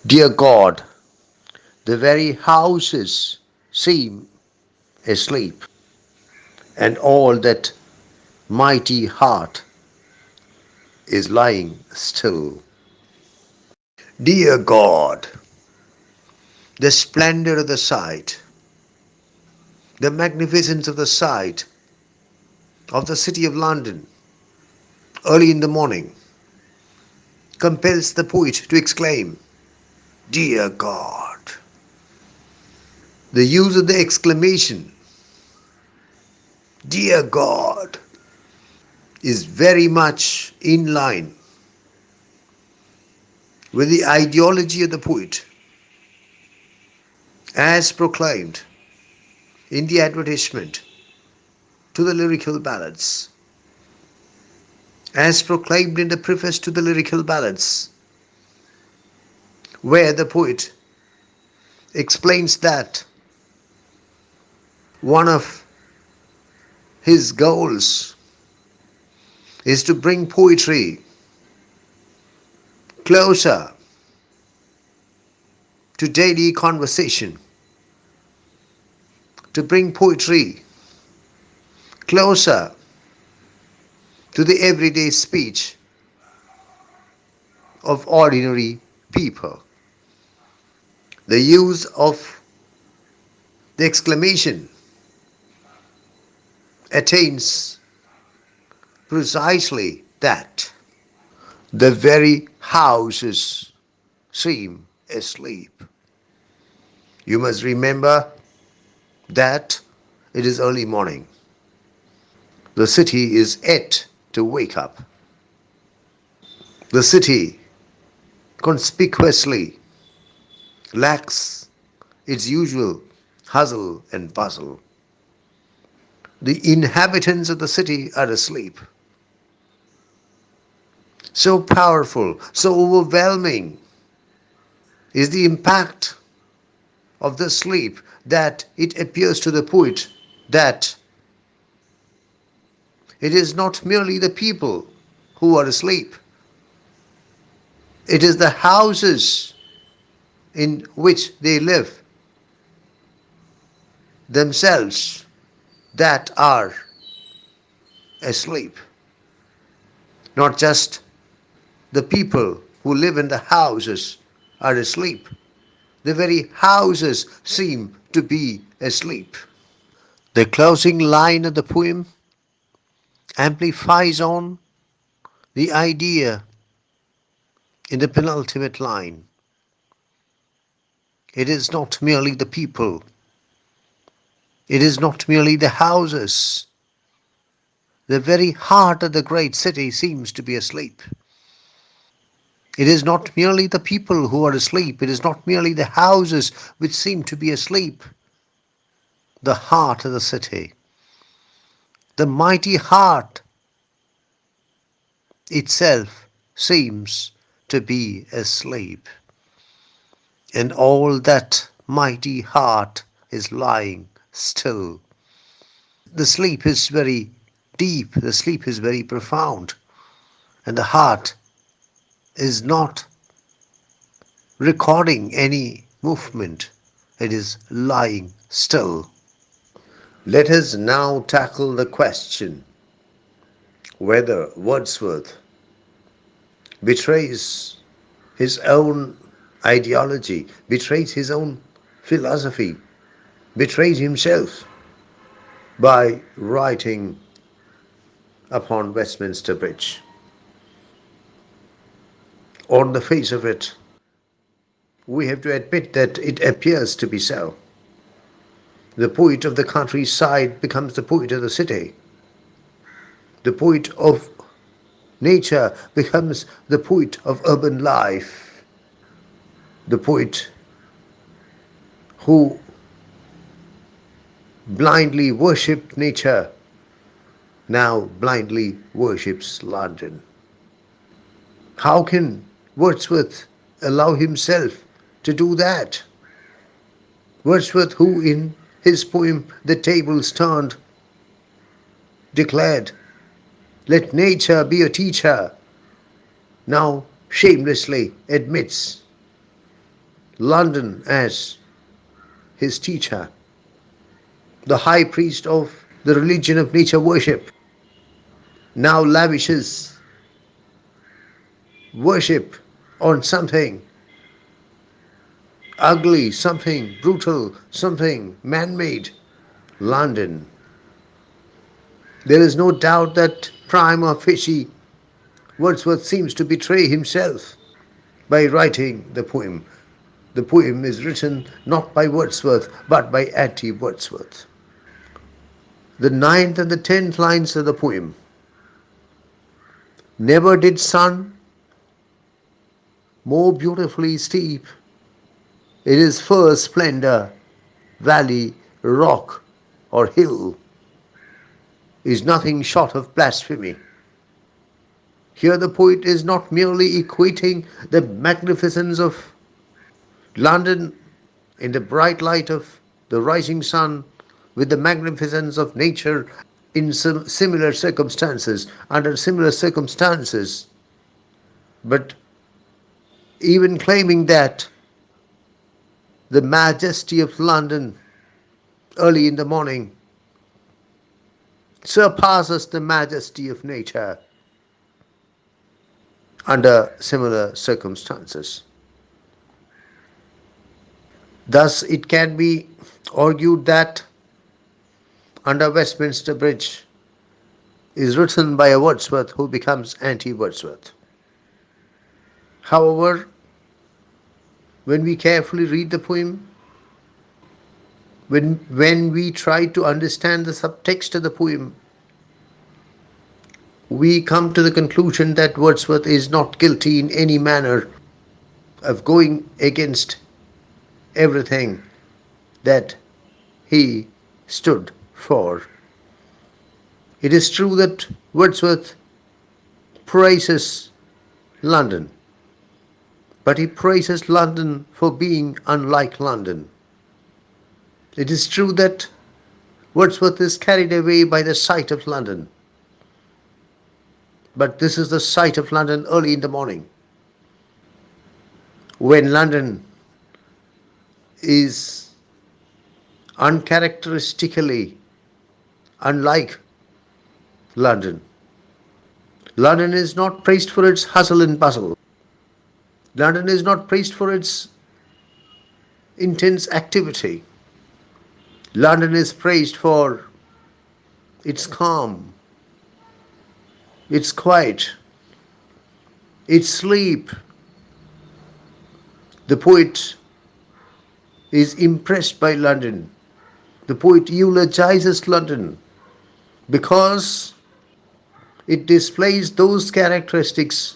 Dear God, the very houses seem asleep, and all that mighty heart is lying still. Dear God, the splendor of the sight, the magnificence of the sight of the city of London early in the morning compels the poet to exclaim, Dear God. The use of the exclamation, Dear God, is very much in line with the ideology of the poet as proclaimed in the advertisement to the lyrical ballads, as proclaimed in the preface to the lyrical ballads, where the poet explains that one of his goals is to bring poetry closer to daily conversation, to bring poetry closer to the everyday speech of ordinary people. The use of the exclamation attains precisely that. The very houses seem asleep. You must remember that it is early morning. The city is yet to wake up. The city conspicuously lacks its usual hustle and bustle. The inhabitants of the city are asleep. So powerful, so overwhelming is the impact of the sleep that it appears to the poet that it is not merely the people who are asleep, it is the houses in which they live themselves that are asleep. Not just the people who live in the houses are asleep. The very houses seem to be asleep. The closing line of the poem amplifies on the idea in the penultimate line. It is not merely the people, it is not merely the houses. The very heart of the great city seems to be asleep. It is not merely the people who are asleep, it is not merely the houses which seem to be asleep. The heart of the city, the mighty heart itself seems to be asleep. And all that mighty heart is lying still. The sleep is very deep, the sleep is very profound, and the heart is not recording any movement, it is lying still. Let us now tackle the question whether Wordsworth betrays his own ideology, betrays his own philosophy, betrays himself by writing upon Westminster Bridge. On the face of it, we have to admit that it appears to be so. The poet of the countryside becomes the poet of the city. The poet of nature becomes the poet of urban life. The poet who blindly worshipped nature now blindly worships London. How can Wordsworth allow himself to do that? Wordsworth, who in his poem The Tables Turned declared, Let nature be a teacher, now shamelessly admits London as his teacher, the high priest of the religion of nature worship, now lavishes worship on something ugly, something brutal, something man-made. London. There is no doubt that prima facie Wordsworth seems to betray himself by writing the poem. The poem is written not by Wordsworth but by anti-Wordsworth. The ninth and the 10th lines of the poem. Never did sun more beautifully steep in his first splendor, valley, rock, or hill is nothing short of blasphemy. Here the poet is not merely equating the magnificence of London in the bright light of the rising sun with the magnificence of nature in similar circumstances, under similar circumstances, but even claiming that the majesty of London early in the morning surpasses the majesty of nature under similar circumstances. Thus, it can be argued that Under Westminster Bridge is written by a Wordsworth who becomes anti-Wordsworth. However, when we carefully read the poem, when we try to understand the subtext of the poem, we come to the conclusion that Wordsworth is not guilty in any manner of going against everything that he stood for. It is true that Wordsworth praises London, but he praises London for being unlike London. It is true that Wordsworth is carried away by the sight of London, but this is the sight of London early in the morning, when London is uncharacteristically unlike London. London is not praised for its hustle and bustle. London is not praised for its intense activity. London is praised for its calm, its quiet, its sleep. The poet is impressed by London. The poet eulogizes London because it displays those characteristics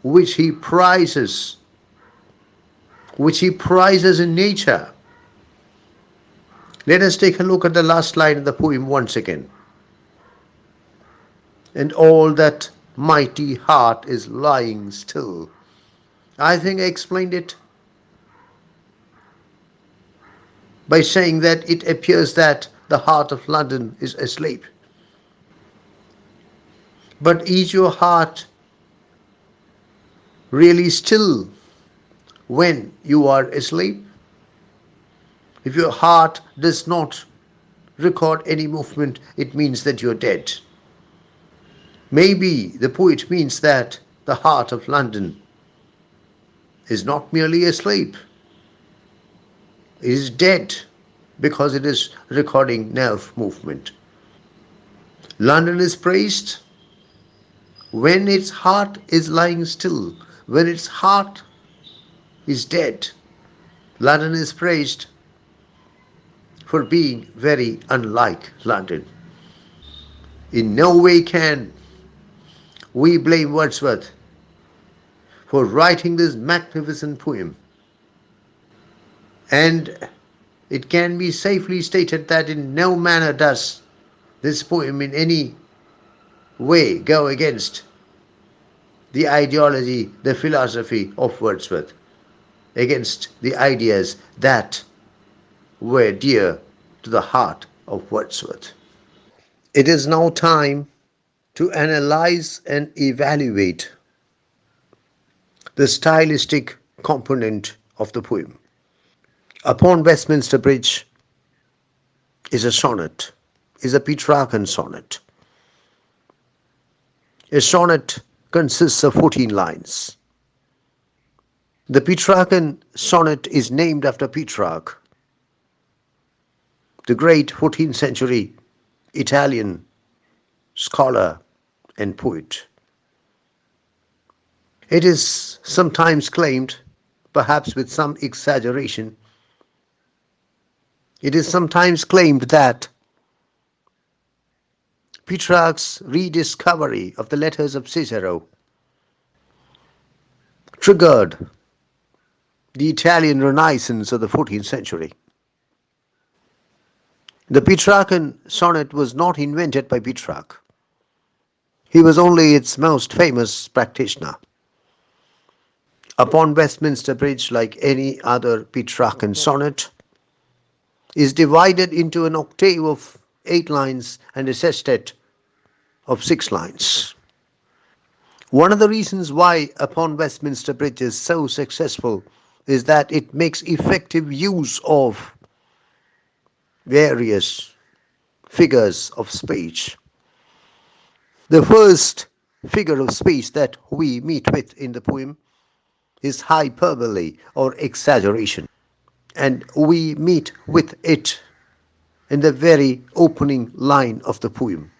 which he prizes in nature. Let us take a look at the last line of the poem once again. And all that mighty heart is lying still. I think I explained it by saying that it appears that the heart of London is asleep. But is your heart really still when you are asleep? If your heart does not record any movement, it means that you're dead. Maybe the poet means that the heart of London is not merely asleep. It is dead because it is recording nerve movement. London is praised when its heart is lying still, when its heart is dead. London is praised for being very unlike London. In no way can we blame Wordsworth for writing this magnificent poem. And it can be safely stated that in no manner does this poem in any way go against the ideology, the philosophy of Wordsworth, against the ideas that were dear to the heart of Wordsworth. It is now time to analyze and evaluate the stylistic component of the poem. Upon Westminster Bridge is a sonnet, is a Petrarchan sonnet. A sonnet consists of 14 lines. The Petrarchan sonnet is named after Petrarch, the great 14th century Italian scholar and poet. It is sometimes claimed, perhaps with some exaggeration, it is sometimes claimed that Petrarch's rediscovery of the letters of Cicero triggered the Italian Renaissance of the 14th century. The Petrarchan sonnet was not invented by Petrarch. He was only its most famous practitioner. Upon Westminster Bridge, like any other Petrarchan sonnet, is divided into an octave of 8 lines and a sestet of 6 lines. One of the reasons why Upon Westminster Bridge is so successful is that it makes effective use of various figures of speech. The first figure of speech that we meet with in the poem is hyperbole or exaggeration, and we meet with it in the very opening line of the poem.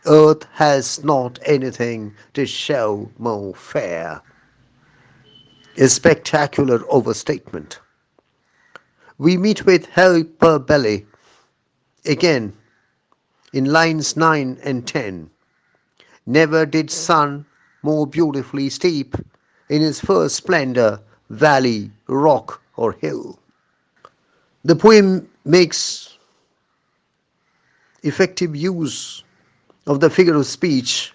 Earth has not anything to show more fair. A spectacular overstatement. We meet with hyperbole again in lines 9 and 10. Never did sun more beautifully steep in his first splendor valley, rock, or hill. The poem makes effective use of the figure of speech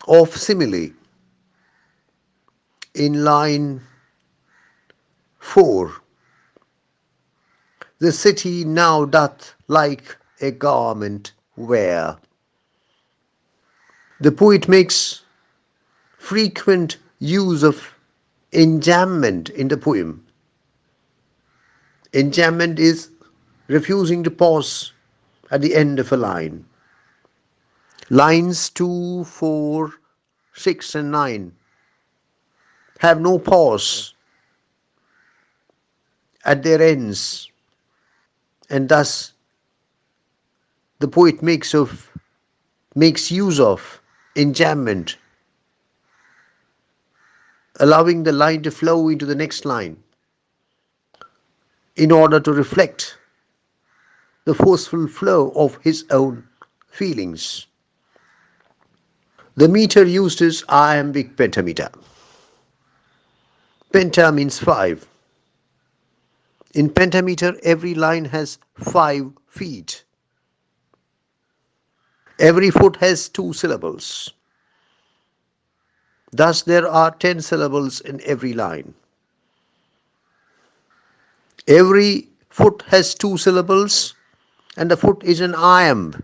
of simile in line 4. The city now doth like a garment wear. The poet makes frequent use of enjambment in the poem. Enjambment is refusing to pause at the end of a line. Lines 2, 4, 6 and 9 have no pause at their ends, and thus the poet makes use of enjambment, allowing the line to flow into the next line in order to reflect the forceful flow of his own feelings. The meter used is Iambic Pentameter. Penta means 5. In pentameter, every line has 5 feet. Every foot has 2 syllables. Thus, there are 10 syllables in every line. Every foot has 2 syllables, and the foot is an iamb.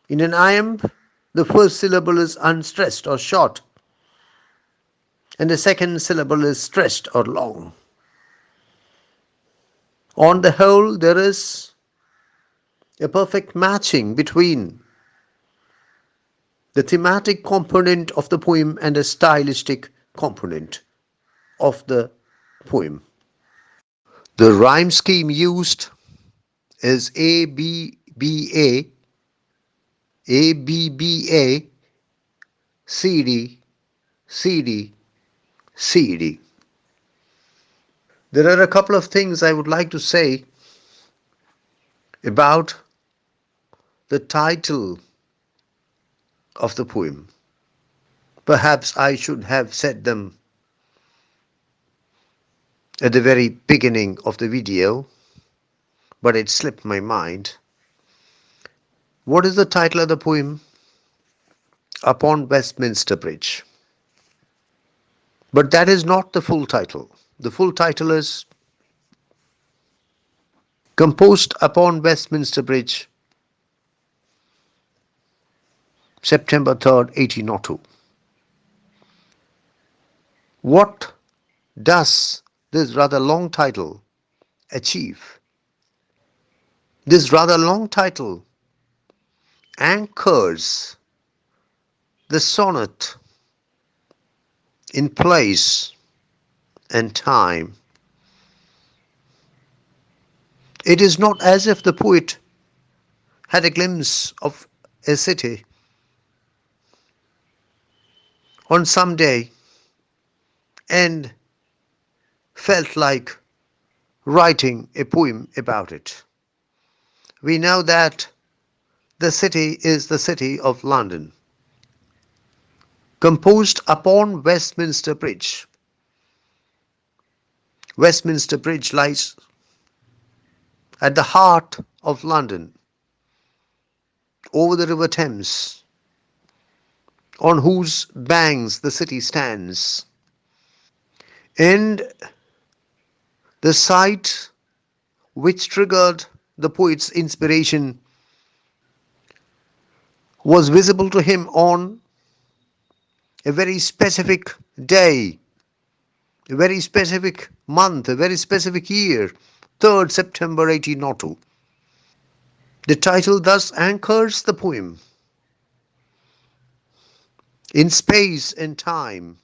In an iamb, the first syllable is unstressed or short, and the second syllable is stressed or long. On the whole, there is a perfect matching between the thematic component of the poem and the stylistic component of the poem. The rhyme scheme used is ABBA, ABBA, CD, CD, CD. There are a couple of things I would like to say about the title of the poem. Perhaps I should have said them at the very beginning of the video, but it slipped my mind. What is the title of the poem? Upon Westminster Bridge. But that is not the full title. The full title is Composed upon Westminster Bridge, September 3rd, 1802. What does this rather long title achieve? This rather long title anchors the sonnet in place and time. It is not as if the poet had a glimpse of a city on some day and felt like writing a poem about it. We know that the city is the city of London, composed upon Westminster Bridge. Westminster Bridge lies at the heart of London, over the River Thames, on whose banks the city stands. And the site which triggered the poet's inspiration was visible to him on a very specific day, a very specific month, a very specific year, 3rd September 1802. The title thus anchors the poem in space and time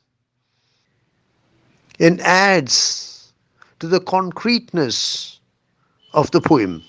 and adds to the concreteness of the poem.